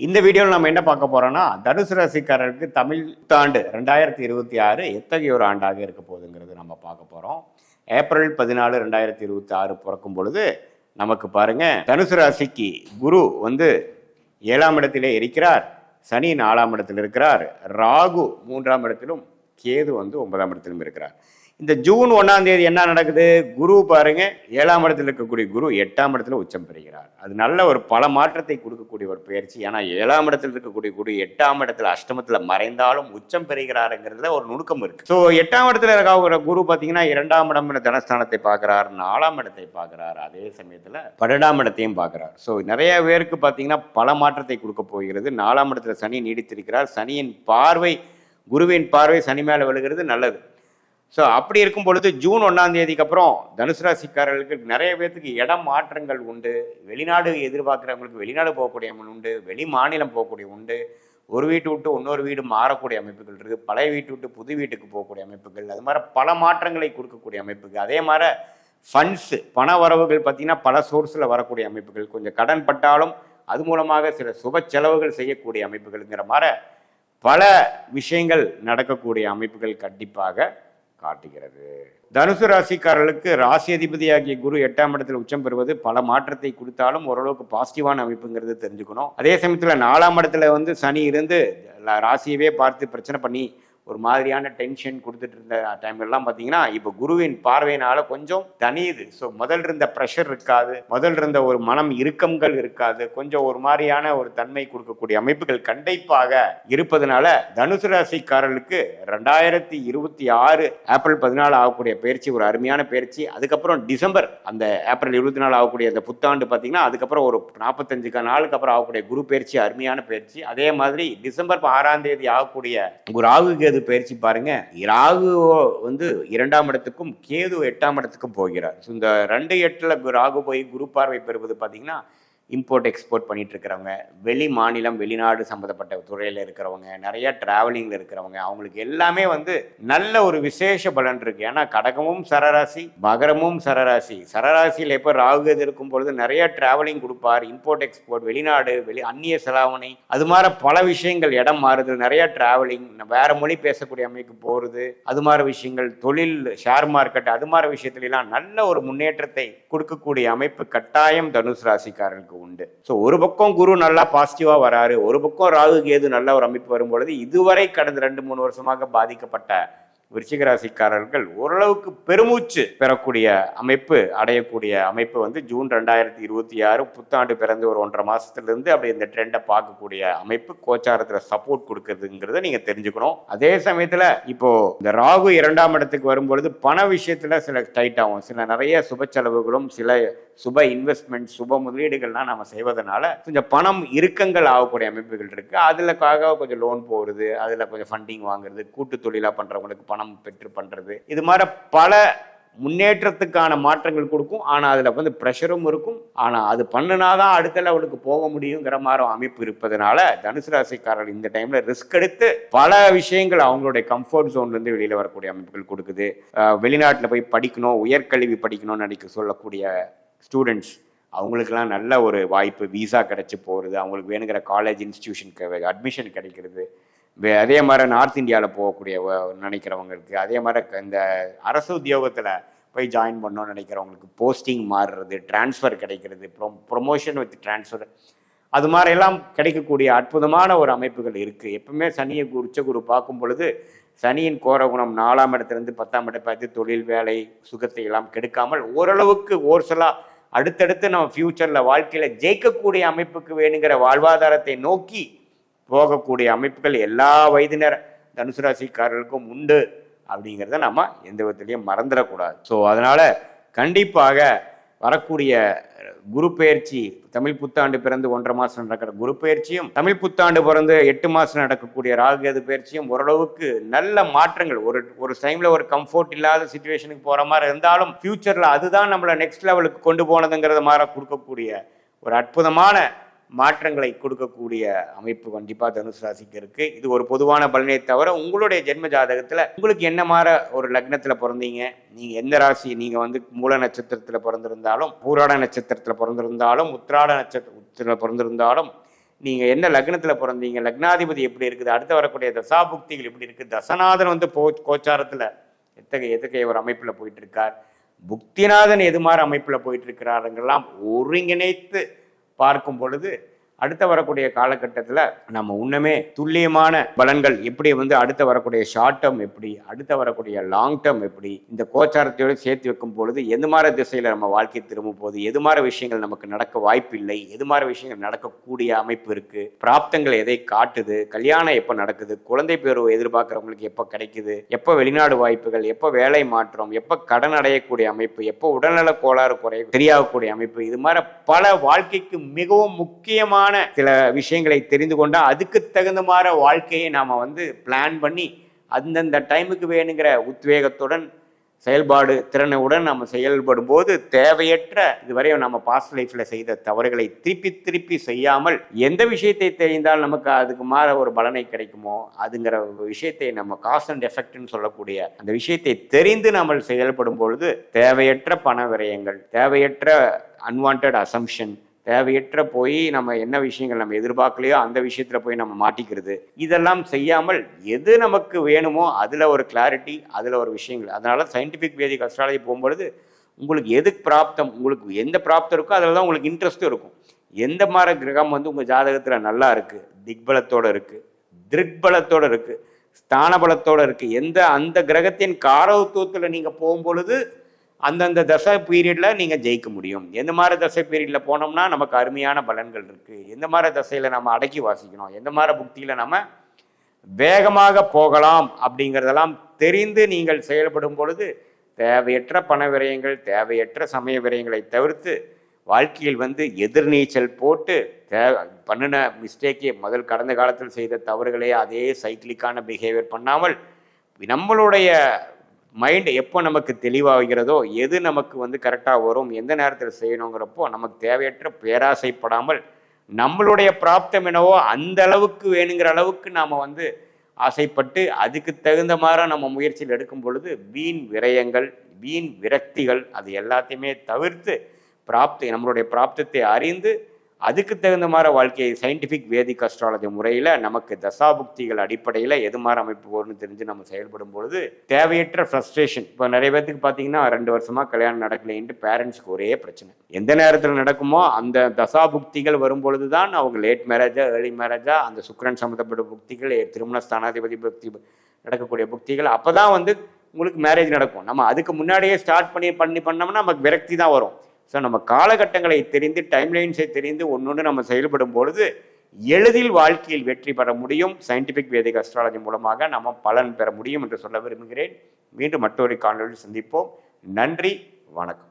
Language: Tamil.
இந்த வீடியோவில் நம்ம என்ன பார்க்க போறோம்னா, தனுசு ராசிக்காரருக்கு தமிழ் புத்தாண்டு 2026 எத்தகைய ஒரு ஆண்டாக இருக்க போகுதுங்கிறது நம்ம பார்க்க போறோம். ஏப்ரல் 14, 2026 பிறக்கும் பொழுது நமக்கு பாருங்க, தனுசு ராசிக்கு குரு வந்து 7ஆம் இடத்திலே இருக்கிறார், சனி 4ஆம் இடத்தில் இருக்கிறார், ராகு 3ஆம் இடத்திலும், கேது வந்து 9ஆம் இடத்திலும் இருக்கிறார். இந்த ஜூன் 1ஆம் தேதி என்ன நடக்குது? குரு பாருங்க, 7ஆம் இடத்தில் இருக்கக்கூடிய குரு 8ஆம் இடத்துல உச்சம் பெறுகிறார். அது நல்ல ஒரு பல மாற்றத்தை கொடுக்கக்கூடிய ஒரு பயிற்சி. ஏன்னா 7ஆம் இடத்தில் இருக்கக்கூடிய குரு 8ஆம் இடத்துல அஷ்டமத்துல மறைந்தாலும் உச்சம் பெறுகிறாருங்கிறதுல ஒரு நுணுக்கம் இருக்கு. ஸோ 8ஆம் இடத்துல இருக்க குரு பார்த்தீங்கன்னா 2ஆம் இடம் தனஸ்தானத்தை பார்க்கிறார், 4ஆம் இடத்தை பார்க்கிறார், அதே சமயத்துல 12ஆம் இடத்தையும் பார்க்கிறார். ஸோ நிறைய பேருக்கு பார்த்தீங்கன்னா பல மாற்றத்தை கொடுக்க போகிறது. 4ஆம் இடத்துல சனி நீடித்திருக்கிறார். சனியின் பார்வை, குருவின் பார்வை சனி மேல விழுகிறது, நல்லது. ஸோ அப்படி இருக்கும் பொழுது ஜூன் 1ஆம் தேதிக்கு அப்புறம் தனுசு ராசிக்காரர்களுக்கு நிறைய பேர்த்துக்கு இடம் மாற்றங்கள் உண்டு. வெளிநாடு எதிர்பார்க்குறவங்களுக்கு வெளிநாடு போகக்கூடிய உண்டு, வெளி மாநிலம் போகக்கூடிய உண்டு, ஒரு வீட்டு விட்டு இன்னொரு வீடு மாறக்கூடிய அமைப்புகள் இருக்குது, பழைய வீட்டு விட்டு புது வீட்டுக்கு போகக்கூடிய அமைப்புகள், அது மாதிரி பல மாற்றங்களை கொடுக்கக்கூடிய அமைப்புகள். அதே மாதிரி ஃபண்ட்ஸு பண வரவுகள் பார்த்திங்கன்னா பல சோர்ஸில் வரக்கூடிய அமைப்புகள், கொஞ்சம் கடன் பட்டாலும் அது மூலமாக சில சுப செலவுகள் செய்யக்கூடிய அமைப்புகள்ங்கிற மாதிரி பல விஷயங்கள் நடக்கக்கூடிய அமைப்புகள் கண்டிப்பாக காட்டுகிறது. தனுசு ராசிக்காரர்களுக்கு ராசி அதிபதியாகிய குரு 8ஆம் இடத்தில் உச்சம் பெறுவது பல மாற்றத்தை கொடுத்தாலும் ஓரளவுக்கு பாசிட்டிவான அமைப்புங்கிறது தெரிஞ்சுக்கணும். அதே சமயத்தில் 4ஆம் இடத்துல வந்து சனி இருந்து ராசியவே பார்த்து பிரச்சனை பண்ணி ஒரு மாதிரியான டென்ஷன் கொடுத்துட்டு இருந்த டைம்லாம் பார்த்தீங்கன்னா இப்போ குருவின் பார்வையினால கொஞ்சம் தனியுது. ஸோ முதல் இருந்த ப்ரெஷர் இருக்காது, முதல் இருந்த ஒரு மனம் இறுக்கங்கள் இருக்காது, கொஞ்சம் ஒரு மாதிரியான ஒரு தன்மை கொடுக்கக்கூடிய அமைப்புகள் கண்டிப்பாக இருப்பதனால தனுசு ராசிக்காரர்களுக்கு 2026 ஏப்ரல் 14 ஆகக்கூடிய பயிற்சி ஒரு அருமையான பயிற்சி. அதுக்கப்புறம் டிசம்பர் அந்த ஏப்ரல் 24 ஆகக்கூடிய அந்த புத்தாண்டு பார்த்தீங்கன்னா அதுக்கப்புறம் ஒரு 45 நாளுக்கு அப்புறம் ஆகக்கூடிய குரு பயிற்சி அருமையான பயிற்சி. அதே மாதிரி டிசம்பர் 6ஆம் தேதி ஆகக்கூடிய ராகு பயிற்சி பாருங்க, ராகு வந்து 2ஆம் இடத்துக்கும் கேது 8ஆம் இடத்துக்கும் போகிறார். இந்த 2-8 ராகு போய் குரு பார்வை பெறுவது பார்த்தீங்கன்னா இம்போர்ட் எக்ஸ்போர்ட் பண்ணிட்டு இருக்கிறவங்க, வெளி மாநிலம் வெளிநாடு சம்மந்தப்பட்ட துறையில் இருக்கிறவங்க, நிறைய டிராவலிங்கில் இருக்கிறவங்க, அவங்களுக்கு எல்லாமே வந்து நல்ல ஒரு விசேஷ பலன் இருக்கு. ஏன்னா கடகமும் சரராசி, மகரமும் சரராசி. சரராசியில் எப்போ ராகு இருக்கும் பொழுது நிறைய டிராவலிங் கொடுப்பார், இம்போர்ட் எக்ஸ்போர்ட், வெளிநாடு, அந்நிய செலாவணை, அது மாதிரி பல விஷயங்கள், இடம் மாறுது, நிறைய டிராவலிங், வேற மொழி பேசக்கூடிய அமைப்பு போகிறது, அது மாதிரி விஷயங்கள், தொழில், ஷேர் மார்க்கெட், அது மாதிரி விஷயத்துலாம் நல்ல ஒரு முன்னேற்றத்தை கொடுக்கக்கூடிய அமைப்பு கட்டாயம் தனுசு ராசிக்காரர்களுக்கு உண்டு. ஸோ ஒரு பக்கம் குரு நல்லா பாசிட்டிவா வராரு, ஒரு பக்கம் ராகு கேது நல்ல ஒரு அமைப்பு வரும்பொழுது இதுவரை கடந்த 2-3 வருஷமாக பாதிக்கப்பட்ட விருச்சிக ராசிக்காரர்கள் ஓரளவுக்கு பெருமூச்சு பெறக்கூடிய அமைப்பு, அடையக்கூடிய அமைப்பு வந்து ஜூன் 2026 புத்தாண்டு பிறந்து ஒரு 1.5 மாசத்திலிருந்து அப்படி இந்த ட்ரெண்டை பார்க்கக்கூடிய அமைப்பு கோச்சாரத்தில் சப்போர்ட் கொடுக்குறதுங்கிறத நீங்க தெரிஞ்சுக்கணும். அதே சமயத்தில் இப்போ இந்த ராகு 2ஆம் இடத்துக்கு வரும்பொழுது பண விஷயத்துல சில டைட் ஆகும், சில நிறைய சுப செலவுகளும் சில சுப இன்வெஸ்ட்மெண்ட், சுப முதலீடுகள்லாம் நம்ம செய்வதனால கொஞ்சம் பணம் இறுக்கங்கள் ஆகக்கூடிய அமைப்புகள் இருக்கு. அதுலக்காக கொஞ்சம் லோன் போகிறது, அதுல கொஞ்சம் ஃபண்டிங் வாங்குறது, கூட்டு தொழிலா பண்றவங்களுக்கு பணம் பெற்று பண்றது, இது மாதிரி பல முன்னேற்றத்துக்கான மாற்றங்கள் கொடுக்கும். ஆனா அதுல வந்து ப்ரெஷரும் இருக்கும். ஆனா அது பண்ணுனாதான் அடுத்த லெவலுக்கு போக முடியுங்கிற மாதிரி அமைப்பு இருப்பதனால தனுசு ராசிக்காரர்கள் இந்த டைம்ல ரிஸ்க் எடுத்து பல விஷயங்கள் அவங்களுடைய கம்ஃபர்ட் ஜோன்ல இருந்து வெளியில வரக்கூடிய அமைப்புகள் கொடுக்குது. வெளிநாட்டுல போய் படிக்கணும், உயர்கல்வி படிக்கணும்னு நினைக்க சொல்லக்கூடிய ஸ்டூடெண்ட்ஸ், அவங்களுக்கெல்லாம் நல்ல ஒரு வாய்ப்பு, விசா கிடைச்சி போகிறது, அவங்களுக்கு வேணுங்கிற காலேஜ் இன்ஸ்டிடியூஷனுக்கு அட்மிஷன் கிடைக்கிறது. அதே மாதிரி நார்த் இந்தியாவில் போகக்கூடிய நினைக்கிறவங்களுக்கு, அதே மாதிரி இந்த அரசு உத்தியோகத்தில் போய் ஜாயின் பண்ணணும்னு நினைக்கிறவங்களுக்கு போஸ்டிங் மாறுறது, டிரான்ஸ்ஃபர் கிடைக்கிறது, ப்ரொமோஷன் வித் டிரான்ஸ்ஃபர், அது மாதிரி எல்லாம் கிடைக்கக்கூடிய அற்புதமான ஒரு அமைப்புகள் இருக்குது. எப்பவுமே சனியை உச்சகுரு பார்க்கும் பொழுது சனியின் கோரகுணம் 4ஆம் இடத்திலிருந்து 10ஆம் இடத்தை பார்த்து தொழில், வேலை, சுகத்தை எல்லாம் கெடுக்காமல் ஓரளவுக்கு ஓர்சலாக அடுத்தடுத்து நம்ம ஃபியூச்சரில் வாழ்க்கையில் ஜெயிக்கக்கூடிய அமைப்புக்கு வேணுங்கிற வாழ்வாதாரத்தை நோக்கி போகக்கூடிய அமைப்புகள் எல்லா வயதினர் தனுசு ராசிக்காரர்களுக்கும் உண்டு அப்படிங்கிறத நம்ம எந்த விதத்திலையும் மறந்துடக்கூடாது. ஸோ அதனால கண்டிப்பாக வரக்கூடிய குரு பெயர்ச்சி, தமிழ் புத்தாண்டு பிறந்து 1.5 மாசம் நடக்கிற குரு பெயர்ச்சியும், தமிழ் புத்தாண்டு பிறந்து 8 மாசம் நடக்கக்கூடிய ராகுகேது பெயர்ச்சியும் ஓரளவுக்கு நல்ல மாற்றங்கள், ஒரு டைம்ல ஒரு கம்ஃபர்ட் இல்லாத சிச்சுவேஷனுக்கு போற மாதிரி இருந்தாலும் ஃபியூச்சர்ல அதுதான் நம்மளை நெக்ஸ்ட் லெவலுக்கு கொண்டு போனதுங்கிறத மாதிரி கொடுக்கக்கூடிய ஒரு அற்புதமான மாற்றங்களை கொடுக்கக்கூடிய அமைப்பு கண்டிப்பா தனுசு ராசிக்கு இருக்கு. இது ஒரு பொதுவான பலனை தவிர உங்களுடைய ஜென்ம ஜாதகத்துல உங்களுக்கு என்ன மாதிரி ஒரு லக்னத்துல பிறந்தீங்க, நீங்க எந்த ராசி, நீங்க வந்து மூல நட்சத்திரத்துல பிறந்திருந்தாலும், பூராட நட்சத்திரத்துல பிறந்திருந்தாலும், உத்திராட நட்சத்திரத்துல பிறந்திருந்தாலும், நீங்கள் என்ன லக்னத்தில் பிறந்தீங்க, லக்னாதிபதி எப்படி இருக்குது, அடுத்து வரக்கூடிய தசாபுக்திகள் எப்படி இருக்குது, தசநாதன் வந்து கோச்சாரத்தில் எத்தகைய ஒரு அமைப்பில் போயிட்டு இருக்கார், புக்திநாதன் எது மாதிரி அமைப்பில் போயிட்டு இருக்கிறாருங்கெல்லாம் ஒருங்கிணைத்து பார்க்கும் பொழுது அடுத்த வரக்கூடிய காலகட்டத்தில் நம்ம இன்னுமே துல்லியமான பலன்கள் எப்படி வந்து அடுத்த வரக்கூடிய ஷார்ட் டேர்ம் எப்படி, அடுத்த வரக்கூடிய லாங் டேர்ம் எப்படி, இந்த கோச்சாரத்தோடு சேர்த்து வைக்கும் பொழுது எது மாதிரி திசையில் நம்ம வாழ்க்கை திரும்ப போகுது, எது மாதிரி விஷயங்கள் நமக்கு நடக்க வாய்ப்பு இல்லை, எது மாதிரி விஷயங்கள் நடக்கக்கூடிய அமைப்பு இருக்குது, பிராப்தங்கள் எதை காட்டுது, கல்யாணம் எப்போ நடக்குது, குழந்தை பேர் எதிர்பார்க்குறவங்களுக்கு எப்போ கிடைக்குது, எப்போ வெளிநாடு வாய்ப்புகள், எப்போ வேலை மாற்றம், எப்போ கடன் அடையக்கூடிய அமைப்பு, எப்போ உடல்நல கோளாறு தெரியாகக்கூடிய அமைப்பு, இது மாதிரி பல வாழ்க்கைக்கு மிகவும் முக்கியமான சில விஷயங்களை தெரிந்து கொண்டா அதுக்கு தகுந்த மாதிரி வாழ்க்கையை நாம வந்து பிளான் பண்ணி அந்தந்த டைமுக்கு வேணுங்கிற உத்வேகத்துடன் செயல்பாடு திறனுடன் நம்ம செயல்படும் போது தேவையற்ற இதுவரை நம்ம பாஸ்ட் லைஃப்ல செய்த தவறுகளை திருப்பி செய்யாமல் எந்த விஷயத்தை தெரிந்தால் நமக்கு அதுக்கு மாற ஒரு பலனை கிடைக்குமோ அதுங்கிற விஷயத்தை நம்ம காஸ் அண்ட் எஃபெக்ட்னு சொல்லக்கூடிய அந்த விஷயத்தை தெரிந்து நம்ம செயல்படும் பொழுது தேவையற்ற பண விரயங்கள், தேவையற்ற அன்வான்ட் அசம்ஷன், தேவையற்ற போய் நம்ம என்ன விஷயங்கள் நம்ம எதிர்பார்க்கலையோ அந்த விஷயத்துல போய் நம்ம மாட்டிக்கிறது, இதெல்லாம் செய்யாமல் எது நமக்கு வேணுமோ அதுல ஒரு கிளாரிட்டி, அதுல ஒரு விஷயங்கள். அதனால சயின்டிஃபிக் வேதிக் அஸ்ட்ராலஜி போகும்பொழுது உங்களுக்கு எது பிராப்தம், உங்களுக்கு எந்த பிராப்தம் இருக்கோ அதில் தான் உங்களுக்கு இன்ட்ரெஸ்ட்டும் இருக்கும். எந்த மாதிரி கிரகம் வந்து உங்கள் ஜாதகத்தில் நல்லா இருக்குது, திக்பலத்தோடு இருக்குது, திருக்பலத்தோடு இருக்குது, ஸ்தான பலத்தோடு இருக்குது, அந்த கிரகத்தின் காரகத்துவத்தில் நீங்கள் போகும்பொழுது அந்தந்த தசை பீரியடில் நீங்கள் ஜெயிக்க முடியும். எந்த மாதிரி தசை பீரியடில் போனோம்னா நமக்கு அருமையான பலன்கள் இருக்குது, எந்த மாதிரி தசையில் நம்ம அடக்கி வாசிக்கணும், எந்த மாதிரி புக்தியில் நம்ம வேகமாக போகலாம் அப்படிங்கிறதெல்லாம் தெரிந்து நீங்கள் செயல்படும் பொழுது தேவையற்ற பண விரயங்கள், தேவையற்ற சமய விரயங்களை தவிர்த்து வாழ்க்கையில் வந்து எதிர்நீச்சல் போட்டு பண்ணின மிஸ்டேக்கே கடந்த காலத்தில் செய்த தவறுகளே அதே சைக்கிளிக்கான பிஹேவியர் பண்ணாமல் நம்மளுடைய மைண்ட் எப்போ நமக்கு தெளிவாகிறதோ எது நமக்கு வந்து கரெக்டாக வரும், எந்த நேரத்தில் செய்யணுங்கிறப்போ நமக்கு தேவையற்ற பேராசைப்படாமல் நம்மளுடைய பிராப்தம் என்னவோ அந்த அளவுக்கு வேணுங்கிற அளவுக்கு நாம் வந்து ஆசைப்பட்டு அதுக்கு தகுந்த மாதிரி நம்ம முயற்சியில் எடுக்கும் பொழுது வீண் விரயங்கள், வீண் விரக்திகள் அது எல்லாத்தையுமே தவிர்த்து நம்மளுடைய பிராப்தத்தை அறிந்து அதுக்கு தகுந்த மாதிரி வாழ்க்கையை சயின்டிஃபிக் வேதிக் அஸ்ட்ராலஜி முறையில் நமக்கு தசாபுக்திகள் அடிப்படையில் எது மாதிரி அமைப்பு வரும்னு தெரிஞ்சு நம்ம செயல்படும் பொழுது தேவையற்ற ஃப்ரஸ்ட்ரேஷன். இப்போ நிறைய பேருக்கு பார்த்தீங்கன்னா 2 வருஷமாக கல்யாணம் நடக்கலைன்ட்டு பேரண்ட்ஸ்க்கு ஒரே பிரச்சனை. எந்த நேரத்தில் நடக்குமோ அந்த தசாபுக்திகள் வரும்பொழுது தான் அவங்க லேட் மேரேஜா ஏர்லி மேரேஜா அந்த சுக்கிரன் சம்மந்தப்பட்ட புக்திகள், திருமண ஸ்தானாதிபதி புக்தி நடக்கக்கூடிய புக்திகள் அப்போ தான் வந்து உங்களுக்கு மேரேஜ் நடக்கும். நம்ம அதுக்கு முன்னாடியே ஸ்டார்ட் பண்ணோம்னா நமக்கு விரக்தி தான் வரும். ஸோ நம்ம காலகட்டங்களை தெரிந்து டைம்லைன்ஸை தெரிந்து ஒன்று நம்ம செயல்படும் பொழுது எளிதில் வாழ்க்கையில் வெற்றி பெற முடியும். சயின்டிஃபிக் வேதிக் அஸ்ட்ராலஜி மூலமாக நம்ம பலன் பெற முடியும் என்று சொல்ல விரும்புகிறேன். மீண்டும் மற்றொரு காணொலியில் சந்திப்போம். நன்றி, வணக்கம்.